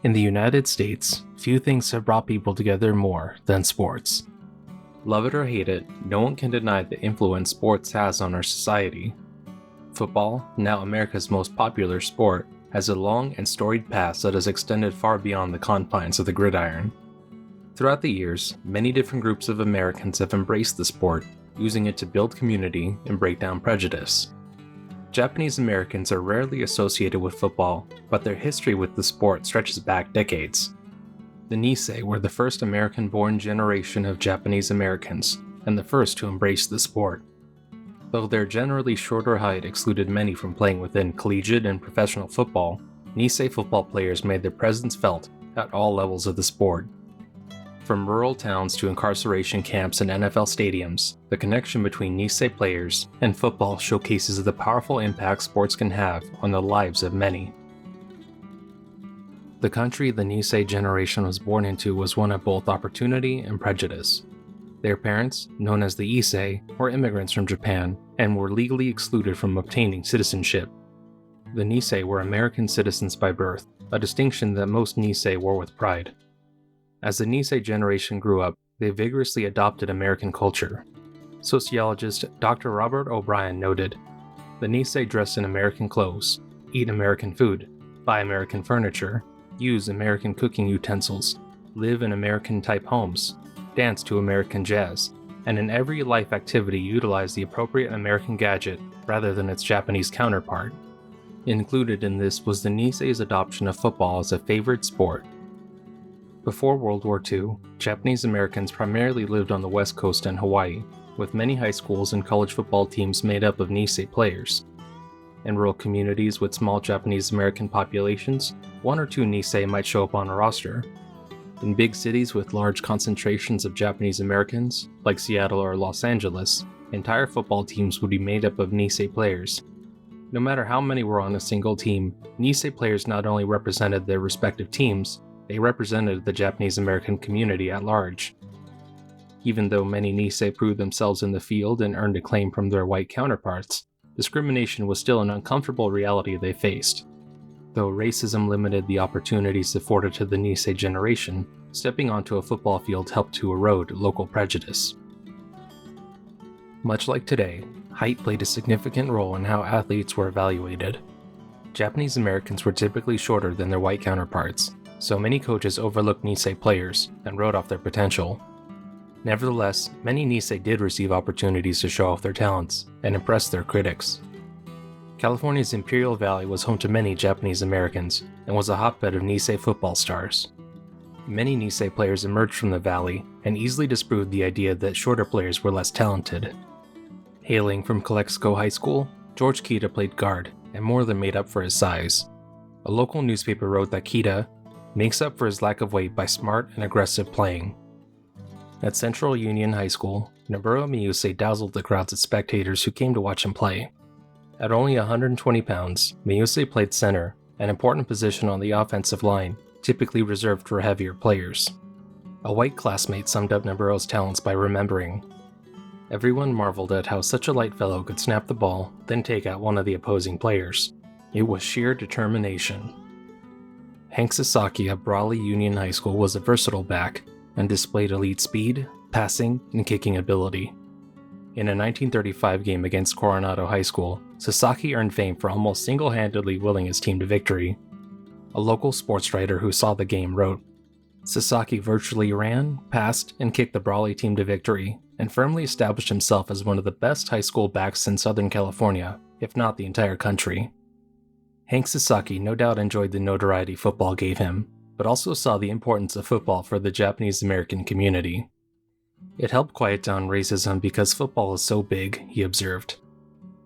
In the United States, few things have brought people together more than sports. Love it or hate it, no one can deny the influence sports has on our society. Football, now America's most popular sport, has a long and storied past that has extended far beyond the confines of the gridiron. Throughout the years, many different groups of Americans have embraced the sport, using it to build community and break down prejudice. Japanese Americans are rarely associated with football, but their history with the sport stretches back decades. The Nisei were the first American-born generation of Japanese Americans, and the first to embrace the sport. Though their generally shorter height excluded many from playing within collegiate and professional football, Nisei football players made their presence felt at all levels of the sport. From rural towns to incarceration camps and NFL stadiums, the connection between Nisei players and football showcases the powerful impact sports can have on the lives of many. The country the Nisei generation was born into was one of both opportunity and prejudice. Their parents, known as the Issei, were immigrants from Japan and were legally excluded from obtaining citizenship. The Nisei were American citizens by birth, a distinction that most Nisei wore with pride. As the Nisei generation grew up, they vigorously adopted American culture. Sociologist Dr. Robert O'Brien noted, "The Nisei dress in American clothes, eat American food, buy American furniture, use American cooking utensils, live in American-type homes, dance to American jazz, and in every life activity utilize the appropriate American gadget rather than its Japanese counterpart." Included in this was the Nisei's adoption of football as a favorite sport. Before World War II, Japanese Americans primarily lived on the West Coast and Hawaii, with many high schools and college football teams made up of Nisei players. In rural communities with small Japanese American populations, one or two Nisei might show up on a roster. In big cities with large concentrations of Japanese Americans, like Seattle or Los Angeles, entire football teams would be made up of Nisei players. No matter how many were on a single team, Nisei players not only represented their respective teams, they represented the Japanese American community at large. Even though many Nisei proved themselves in the field and earned acclaim from their white counterparts, discrimination was still an uncomfortable reality they faced. Though racism limited the opportunities afforded to the Nisei generation, stepping onto a football field helped to erode local prejudice. Much like today, height played a significant role in how athletes were evaluated. Japanese Americans were typically shorter than their white counterparts, so many coaches overlooked Nisei players and wrote off their potential. Nevertheless, many Nisei did receive opportunities to show off their talents and impress their critics. California's Imperial Valley was home to many Japanese Americans and was a hotbed of Nisei football stars. Many Nisei players emerged from the valley and easily disproved the idea that shorter players were less talented. Hailing from Calexico High School, George Kita played guard and more than made up for his size. A local newspaper wrote that Kita makes up for his lack of weight by smart and aggressive playing. At Central Union High School, Noboru Miyuse dazzled the crowds of spectators who came to watch him play. At only 120 pounds, Miyuse played center, an important position on the offensive line, typically reserved for heavier players. A white classmate summed up Noboru's talents by remembering, "Everyone marveled at how such a light fellow could snap the ball, then take out one of the opposing players. It was sheer determination." Hank Sasaki of Brawley Union High School was a versatile back and displayed elite speed, passing, and kicking ability. In a 1935 game against Coronado High School, Sasaki earned fame for almost single-handedly willing his team to victory. A local sports writer who saw the game wrote, "Sasaki virtually ran, passed, and kicked the Brawley team to victory, and firmly established himself as one of the best high school backs in Southern California, if not the entire country." Hank Sasaki no doubt enjoyed the notoriety football gave him, but also saw the importance of football for the Japanese American community. "It helped quiet down racism because football is so big," he observed.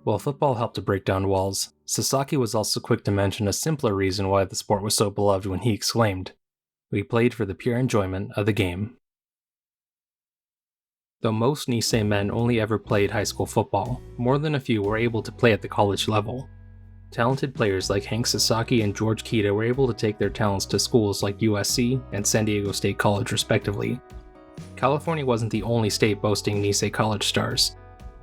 While football helped to break down walls, Sasaki was also quick to mention a simpler reason why the sport was so beloved when he exclaimed, "We played for the pure enjoyment of the game." Though most Nisei men only ever played high school football, more than a few were able to play at the college level. Talented players like Hank Sasaki and George Kita were able to take their talents to schools like USC and San Diego State College respectively. California wasn't the only state boasting Nisei college stars.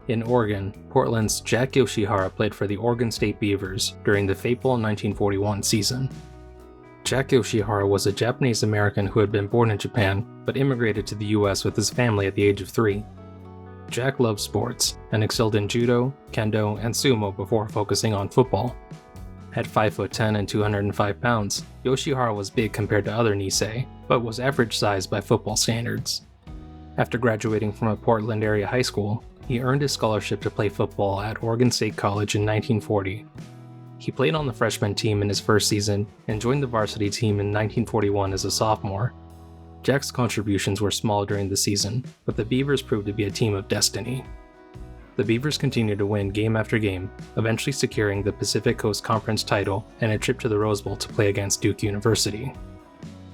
In Oregon, Portland's Jack Yoshihara played for the Oregon State Beavers during the fateful 1941 season. Jack Yoshihara was a Japanese American who had been born in Japan but immigrated to the US with his family at the age of 3. Jack loved sports and excelled in judo, kendo, and sumo before focusing on football. At 5'10" and 205 pounds, Yoshihara was big compared to other Nisei, but was average size by football standards. After graduating from a Portland area high school, he earned his scholarship to play football at Oregon State College in 1940. He played on the freshman team in his first season and joined the varsity team in 1941 as a sophomore. Jack's contributions were small during the season, but the Beavers proved to be a team of destiny. The Beavers continued to win game after game, eventually securing the Pacific Coast Conference title and a trip to the Rose Bowl to play against Duke University.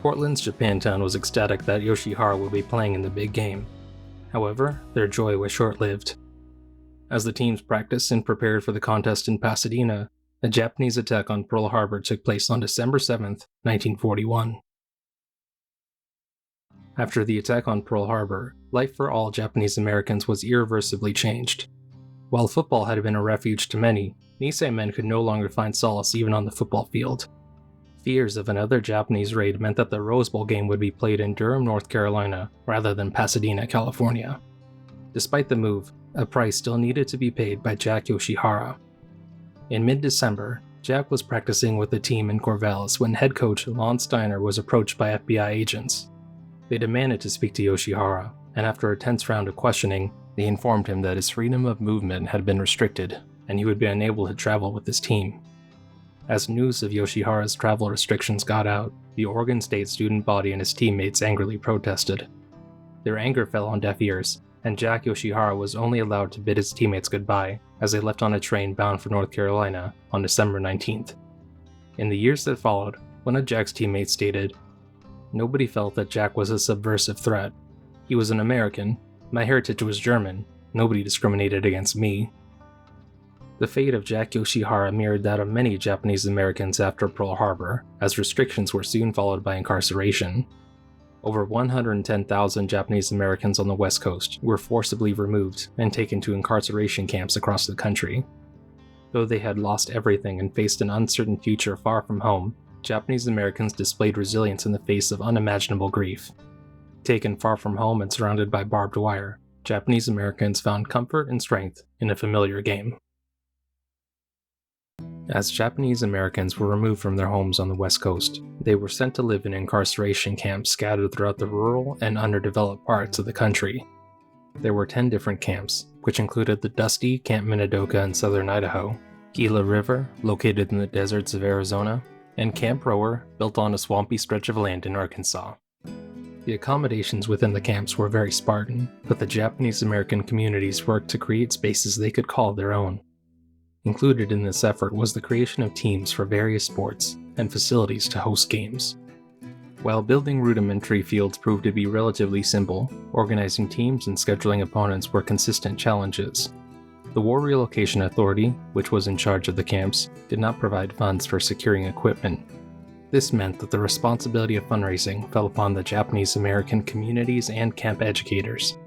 Portland's Japantown was ecstatic that Yoshihara would be playing in the big game. However, their joy was short-lived. As the teams practiced and prepared for the contest in Pasadena, a Japanese attack on Pearl Harbor took place on December 7, 1941. After the attack on Pearl Harbor, life for all Japanese Americans was irreversibly changed. While football had been a refuge to many, Nisei men could no longer find solace even on the football field. Fears of another Japanese raid meant that the Rose Bowl game would be played in Durham, North Carolina, rather than Pasadena, California. Despite the move, a price still needed to be paid by Jack Yoshihara. In mid-December, Jack was practicing with the team in Corvallis when head coach Lon Steiner was approached by FBI agents. They demanded to speak to Yoshihara, and after a tense round of questioning, they informed him that his freedom of movement had been restricted, and he would be unable to travel with his team. As news of Yoshihara's travel restrictions got out, the Oregon State student body and his teammates angrily protested. Their anger fell on deaf ears, and Jack Yoshihara was only allowed to bid his teammates goodbye as they left on a train bound for North Carolina on December 19th. In the years that followed, one of Jack's teammates stated, "Nobody felt that Jack was a subversive threat. He was an American. My heritage was German. Nobody discriminated against me." The fate of Jack Yoshihara mirrored that of many Japanese Americans after Pearl Harbor, as restrictions were soon followed by incarceration. Over 110,000 Japanese Americans on the West Coast were forcibly removed and taken to incarceration camps across the country. Though they had lost everything and faced an uncertain future far from home, Japanese Americans displayed resilience in the face of unimaginable grief. Taken far from home and surrounded by barbed wire, Japanese Americans found comfort and strength in a familiar game. As Japanese Americans were removed from their homes on the West Coast, they were sent to live in incarceration camps scattered throughout the rural and underdeveloped parts of the country. There were 10 different camps, which included the dusty Camp Minidoka in southern Idaho, Gila River, located in the deserts of Arizona, and Camp Rower, built on a swampy stretch of land in Arkansas. The accommodations within the camps were very Spartan, but the Japanese American communities worked to create spaces they could call their own. Included in this effort was the creation of teams for various sports and facilities to host games. While building rudimentary fields proved to be relatively simple, organizing teams and scheduling opponents were consistent challenges. The War Relocation Authority, which was in charge of the camps, did not provide funds for securing equipment. This meant that the responsibility of fundraising fell upon the Japanese American communities and camp educators.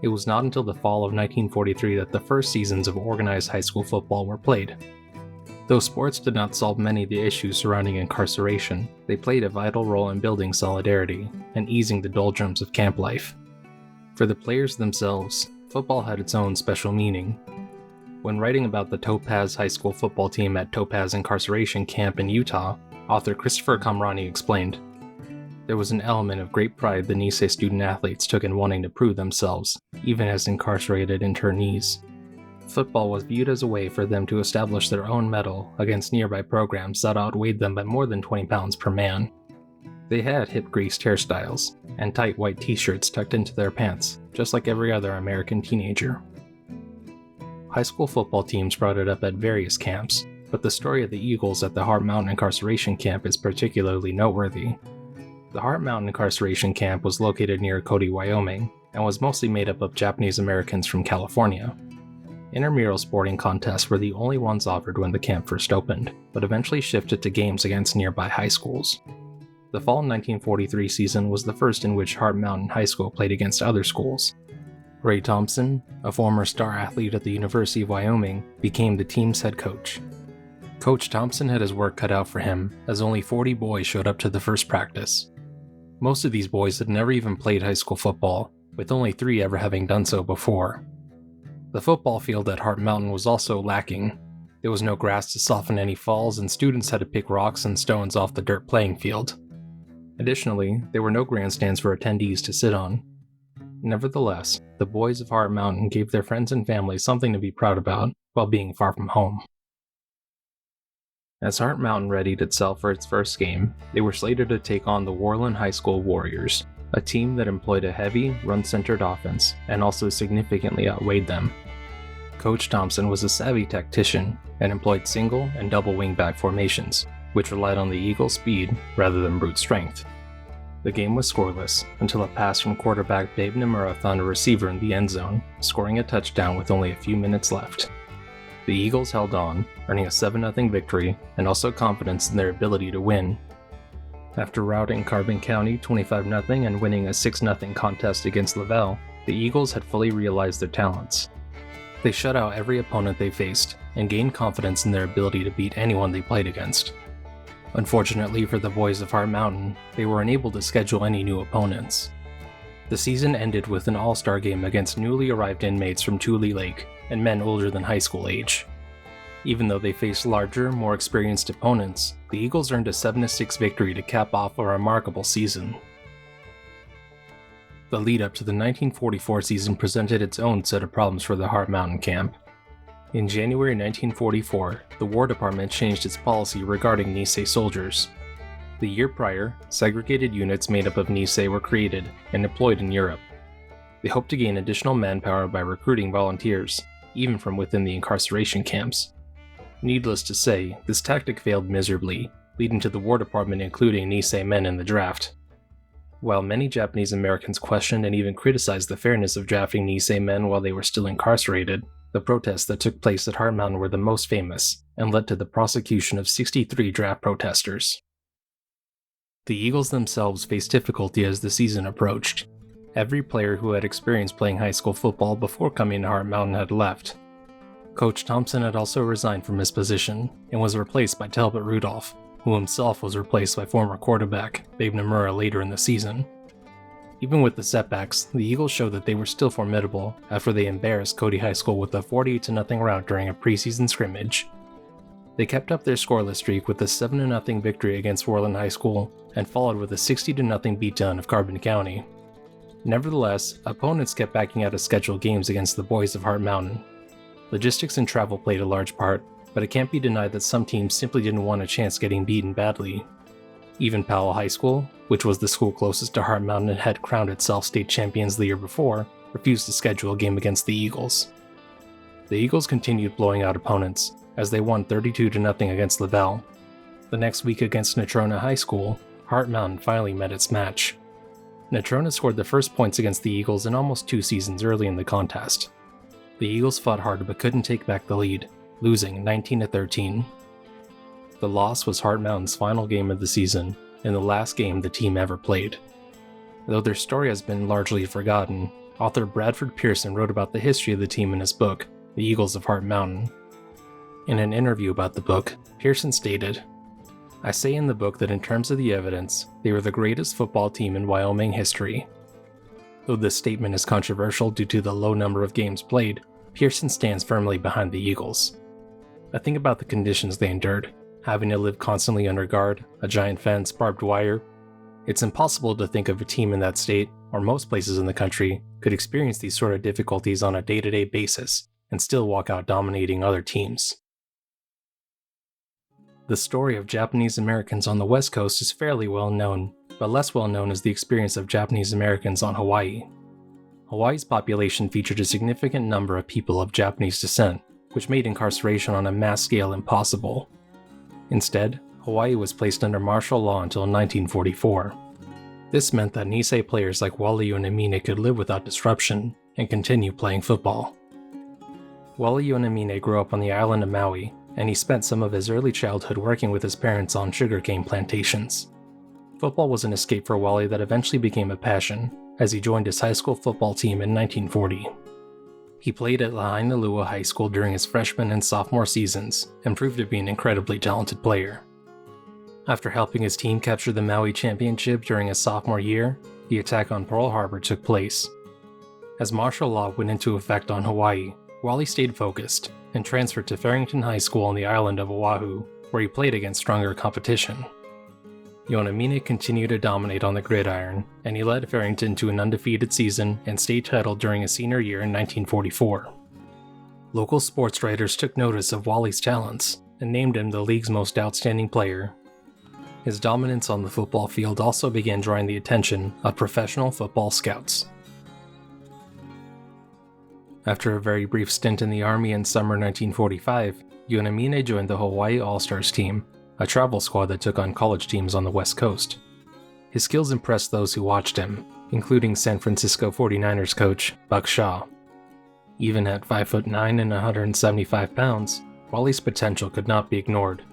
It was not until the fall of 1943 that the first seasons of organized high school football were played. Though sports did not solve many of the issues surrounding incarceration, they played a vital role in building solidarity and easing the doldrums of camp life. For the players themselves, football had its own special meaning. When writing about the Topaz High School football team at Topaz Incarceration Camp in Utah, author Christopher Kamrani explained, "There was an element of great pride the Nisei student-athletes took in wanting to prove themselves, even as incarcerated internees. Football was viewed as a way for them to establish their own mettle against nearby programs that outweighed them by more than 20 pounds per man. They had hip-greased hairstyles, and tight white t-shirts tucked into their pants, just like every other American teenager." High school football teams brought it up at various camps, but the story of the Eagles at the Heart Mountain Incarceration Camp is particularly noteworthy. The Heart Mountain Incarceration Camp was located near Cody, Wyoming, and was mostly made up of Japanese Americans from California. Intramural sporting contests were the only ones offered when the camp first opened, but eventually shifted to games against nearby high schools. The fall 1943 season was the first in which Heart Mountain High School played against other schools. Ray Thompson, a former star athlete at the University of Wyoming, became the team's head coach. Coach Thompson had his work cut out for him, as only 40 boys showed up to the first practice. Most of these boys had never even played high school football, with only 3 ever having done so before. The football field at Heart Mountain was also lacking. There was no grass to soften any falls, and students had to pick rocks and stones off the dirt playing field. Additionally, there were no grandstands for attendees to sit on. Nevertheless, the boys of Heart Mountain gave their friends and family something to be proud about while being far from home. As Heart Mountain readied itself for its first game, they were slated to take on the Worland High School Warriors, a team that employed a heavy, run-centered offense and also significantly outweighed them. Coach Thompson was a savvy tactician and employed single and double wingback formations, which relied on the Eagles' speed rather than brute strength. The game was scoreless until a pass from quarterback Babe Nomura found a receiver in the end zone, scoring a touchdown with only a few minutes left. The Eagles held on, earning a 7-0 victory and also confidence in their ability to win. After routing Carbon County 25-0 and winning a 6-0 contest against Lavelle, the Eagles had fully realized their talents. They shut out every opponent they faced and gained confidence in their ability to beat anyone they played against. Unfortunately for the boys of Heart Mountain, they were unable to schedule any new opponents. The season ended with an all-star game against newly arrived inmates from Tule Lake and men older than high school age. Even though they faced larger, more experienced opponents, the Eagles earned a 7-6 victory to cap off a remarkable season. The lead-up to the 1944 season presented its own set of problems for the Heart Mountain camp. In January 1944, the War Department changed its policy regarding Nisei soldiers. The year prior, segregated units made up of Nisei were created and deployed in Europe. They hoped to gain additional manpower by recruiting volunteers, even from within the incarceration camps. Needless to say, this tactic failed miserably, leading to the War Department including Nisei men in the draft. While many Japanese Americans questioned and even criticized the fairness of drafting Nisei men while they were still incarcerated, the protests that took place at Heart Mountain were the most famous, and led to the prosecution of 63 draft protesters. The Eagles themselves faced difficulty as the season approached. Every player who had experience playing high school football before coming to Heart Mountain had left. Coach Thompson had also resigned from his position, and was replaced by Talbot Rudolph, who himself was replaced by former quarterback Babe Nomura later in the season. Even with the setbacks, the Eagles showed that they were still formidable after they embarrassed Cody High School with a 48-0 rout during a preseason scrimmage. They kept up their scoreless streak with a 7-0 victory against Worland High School and followed with a 60-0 beatdown of Carbon County. Nevertheless, opponents kept backing out of scheduled games against the boys of Heart Mountain. Logistics and travel played a large part, but it can't be denied that some teams simply didn't want a chance getting beaten badly. Even Palo High School, which was the school closest to Heart Mountain and had crowned itself state champions the year before, refused to schedule a game against the Eagles. The Eagles continued blowing out opponents, as they won 32-0 against Lavelle. The next week against Natrona High School, Heart Mountain finally met its match. Natrona scored the first points against the Eagles in almost 2 seasons early in the contest. The Eagles fought hard but couldn't take back the lead, losing 19-13. The loss was Heart Mountain's final game of the season, and the last game the team ever played. Though their story has been largely forgotten, author Bradford Pearson wrote about the history of the team in his book, The Eagles of Heart Mountain. In an interview about the book, Pearson stated, "I say in the book that in terms of the evidence, they were the greatest football team in Wyoming history." Though this statement is controversial due to the low number of games played, Pearson stands firmly behind the Eagles. I think about the conditions they endured, having to live constantly under guard, a giant fence, barbed wire. It's impossible to think of a team in that state, or most places in the country, could experience these sort of difficulties on a day-to-day basis and still walk out dominating other teams. The story of Japanese Americans on the West Coast is fairly well known, but less well known is the experience of Japanese Americans on Hawaii. Hawaii's population featured a significant number of people of Japanese descent, which made incarceration on a mass scale impossible. Instead, Hawaii was placed under martial law until 1944. This meant that Nisei players like Wally Yonamine could live without disruption and continue playing football. Wally Yonamine grew up on the island of Maui, and he spent some of his early childhood working with his parents on sugarcane plantations. Football was an escape for Wally that eventually became a passion, as he joined his high school football team in 1940. He played at Lahainalua High School during his freshman and sophomore seasons and proved to be an incredibly talented player. After helping his team capture the Maui Championship during his sophomore year, the attack on Pearl Harbor took place. As martial law went into effect on Hawaii, Wally stayed focused and transferred to Farrington High School on the island of Oahu, where he played against stronger competition. Yonamine continued to dominate on the gridiron, and he led Farrington to an undefeated season and state title during his senior year in 1944. Local sports writers took notice of Wally's talents and named him the league's most outstanding player. His dominance on the football field also began drawing the attention of professional football scouts. After a very brief stint in the Army in summer 1945, Yonamine joined the Hawaii All-Stars team, a travel squad that took on college teams on the West Coast. His skills impressed those who watched him, including San Francisco 49ers coach Buck Shaw. Even at 5'9" and 175 pounds, Wally's potential could not be ignored.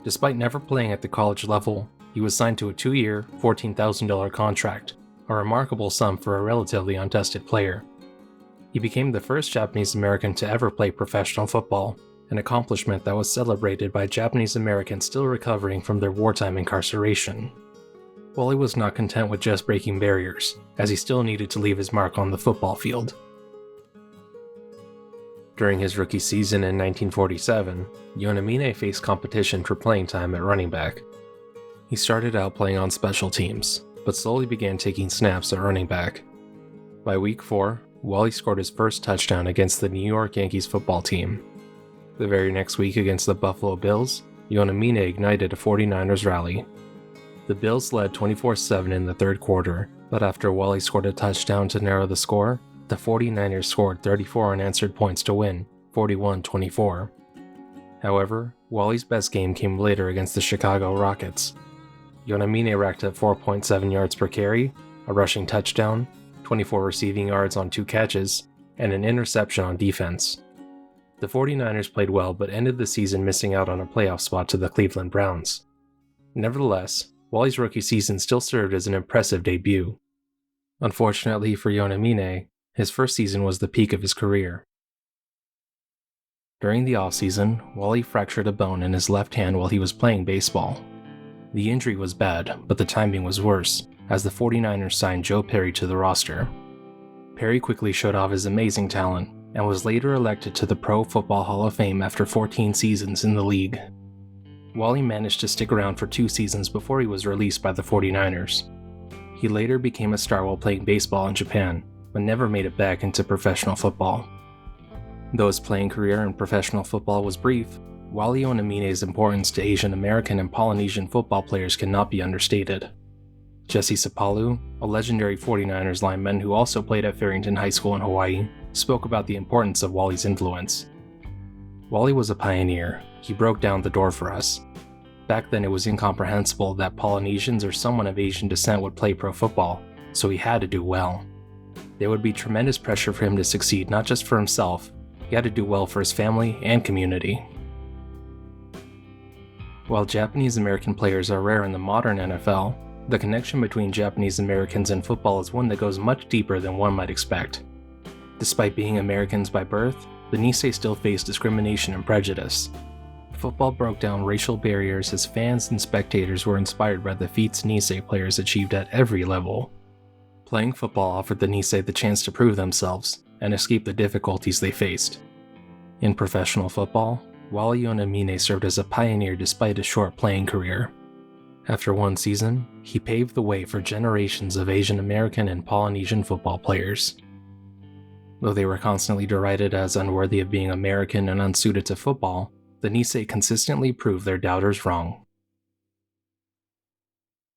Despite never playing at the college level, he was signed to a 2-year, $14,000 contract, a remarkable sum for a relatively untested player. He became the first Japanese American to ever play professional football, an accomplishment that was celebrated by Japanese Americans still recovering from their wartime incarceration. Wally was not content with just breaking barriers, as he still needed to leave his mark on the football field. During his rookie season in 1947, Yonamine faced competition for playing time at running back. He started out playing on special teams, but slowly began taking snaps at running back. By week 4, Wally scored his first touchdown against the New York Yankees football team. The very next week against the Buffalo Bills, Yonamine ignited a 49ers rally. The Bills led 24-7 in the third quarter, but after Wally scored a touchdown to narrow the score, the 49ers scored 34 unanswered points to win, 41-24. However, Wally's best game came later against the Chicago Rockets. Yonamine racked up 4.7 yards per carry, a rushing touchdown, 24 receiving yards on 2 catches, and an interception on defense. The 49ers played well but ended the season missing out on a playoff spot to the Cleveland Browns. Nevertheless, Wally's rookie season still served as an impressive debut. Unfortunately for Yonamine, his first season was the peak of his career. During the offseason, Wally fractured a bone in his left hand while he was playing baseball. The injury was bad, but the timing was worse, as the 49ers signed Joe Perry to the roster. Perry quickly showed off his amazing talent, and was later elected to the Pro Football Hall of Fame after 14 seasons in the league. Wally managed to stick around for 2 seasons before he was released by the 49ers. He later became a star while playing baseball in Japan, but never made it back into professional football. Though his playing career in professional football was brief, Wally Yonamine's importance to Asian American and Polynesian football players cannot be understated. Jesse Sapalu, a legendary 49ers lineman who also played at Farrington High School in Hawaii, spoke about the importance of Wally's influence. Wally was a pioneer. He broke down the door for us. Back then it was incomprehensible that Polynesians or someone of Asian descent would play pro football, so he had to do well. There would be tremendous pressure for him to succeed not just for himself, he had to do well for his family and community. While Japanese American players are rare in the modern NFL, the connection between Japanese Americans and football is one that goes much deeper than one might expect. Despite being Americans by birth, the Nisei still face discrimination and prejudice. Football broke down racial barriers as fans and spectators were inspired by the feats Nisei players achieved at every level. Playing football offered the Nisei the chance to prove themselves and escape the difficulties they faced. In professional football, Wally Yonamine served as a pioneer despite a short playing career. After one season, he paved the way for generations of Asian American and Polynesian football players. Though they were constantly derided as unworthy of being American and unsuited to football, the Nisei consistently proved their doubters wrong.